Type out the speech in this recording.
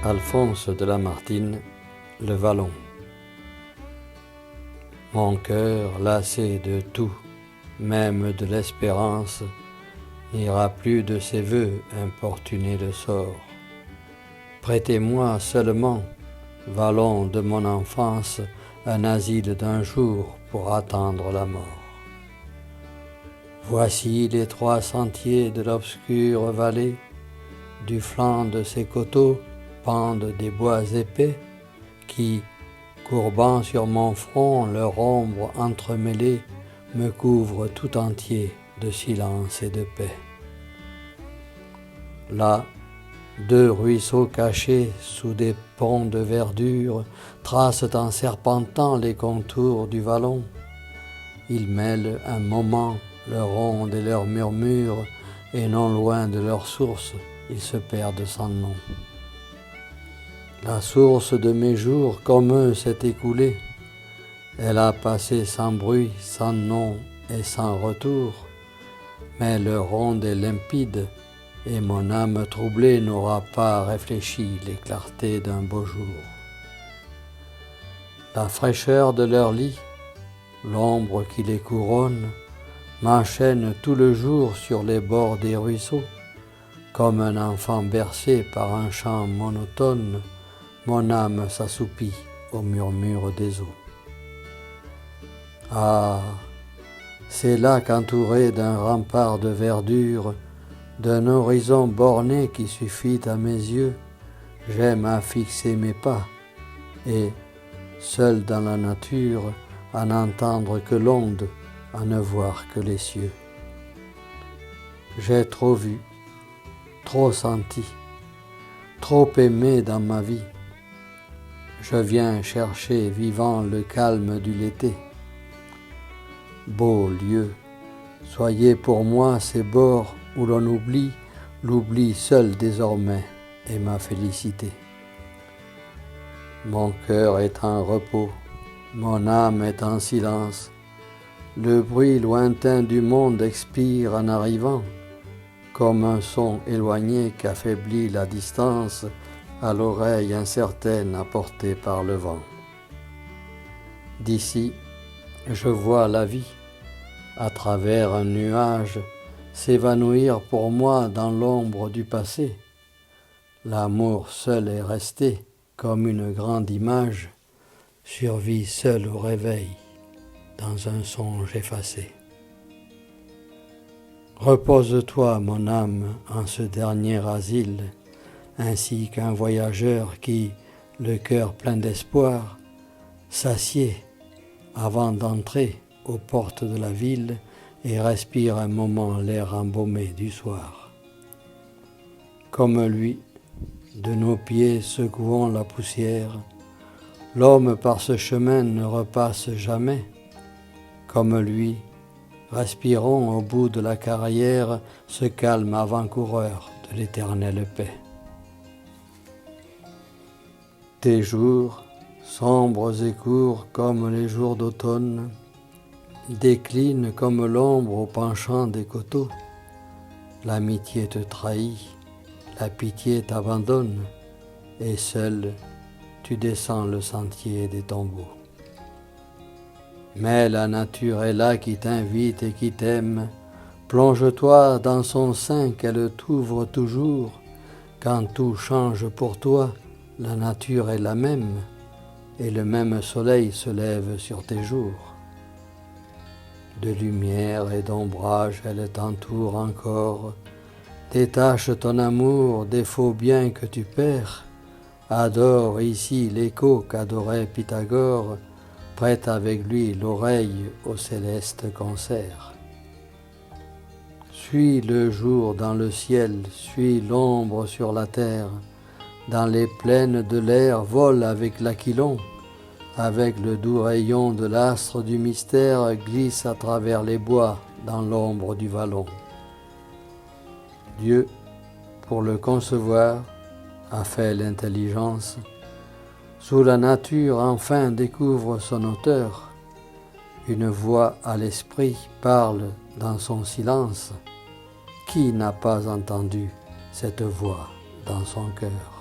Alphonse de Lamartine, Le Vallon. Mon cœur, lassé de tout, même de l'espérance, n'ira plus de ses vœux importuner le sort. Prêtez-moi seulement, vallon de mon enfance, un asile d'un jour pour attendre la mort. Voici les 3 sentiers de l'obscure vallée, du flanc de ces coteaux pendent des bois épais qui, courbant sur mon front leur ombre entremêlée, me couvrent tout entier de silence et de paix. Là, 2 ruisseaux cachés sous des ponts de verdure tracent en serpentant les contours du vallon. Ils mêlent un moment leur onde et leur murmure, et non loin de leur source, ils se perdent sans nom. La source de mes jours comme eux s'est écoulée. Elle a passé sans bruit, sans nom et sans retour. Mais leur onde est limpide, et mon âme troublée n'aura pas réfléchi les clartés d'un beau jour. La fraîcheur de leur lit, l'ombre qui les couronne, m'enchaîne tout le jour sur les bords des ruisseaux. Comme un enfant bercé par un chant monotone, mon âme s'assoupit au murmure des eaux. Ah, c'est là qu'entouré d'un rempart de verdure, d'un horizon borné qui suffit à mes yeux, j'aime à fixer mes pas et, seul dans la nature, à n'entendre que l'onde, à ne voir que les cieux. J'ai trop vu, trop senti, trop aimé dans ma vie. Je viens chercher vivant le calme du l'été. Beau lieu, soyez pour moi ces bords où l'on oublie, l'oubli seul désormais est ma félicité. Mon cœur est en repos, mon âme est en silence. Le bruit lointain du monde expire en arrivant, comme un son éloigné qu'affaiblit la distance à l'oreille incertaine apportée par le vent. D'ici, je vois la vie, à travers un nuage, s'évanouir pour moi dans l'ombre du passé. L'amour seul est resté, comme une grande image, survit seul au réveil, dans un songe effacé. Repose-toi, mon âme, en ce dernier asile, ainsi qu'un voyageur qui, le cœur plein d'espoir, s'assied avant d'entrer aux portes de la ville et respire un moment l'air embaumé du soir. Comme lui, de nos pieds secouant la poussière, l'homme par ce chemin ne repasse jamais. Comme lui, respirons au bout de la carrière ce calme avant-coureur de l'éternelle paix. Tes jours, sombres et courts comme les jours d'automne, déclinent comme l'ombre au penchant des coteaux. L'amitié te trahit, la pitié t'abandonne, et seul tu descends le sentier des tombeaux. Mais la nature est là qui t'invite et qui t'aime. Plonge-toi dans son sein qu'elle t'ouvre toujours. Quand tout change pour toi, la nature est la même, et le même soleil se lève sur tes jours. De lumière et d'ombrage elle t'entoure encore. Détache ton amour des faux biens que tu perds. Adore ici l'écho qu'adorait Pythagore. Prête avec lui l'oreille au céleste concert. Suis le jour dans le ciel, suis l'ombre sur la terre. Dans les plaines de l'air, vole avec l'aquilon. Avec le doux rayon de l'astre du mystère, glisse à travers les bois dans l'ombre du vallon. Dieu, pour le concevoir, a fait l'intelligence. Sous la nature enfin découvre son auteur. Une voix à l'esprit parle dans son silence. Qui n'a pas entendu cette voix dans son cœur?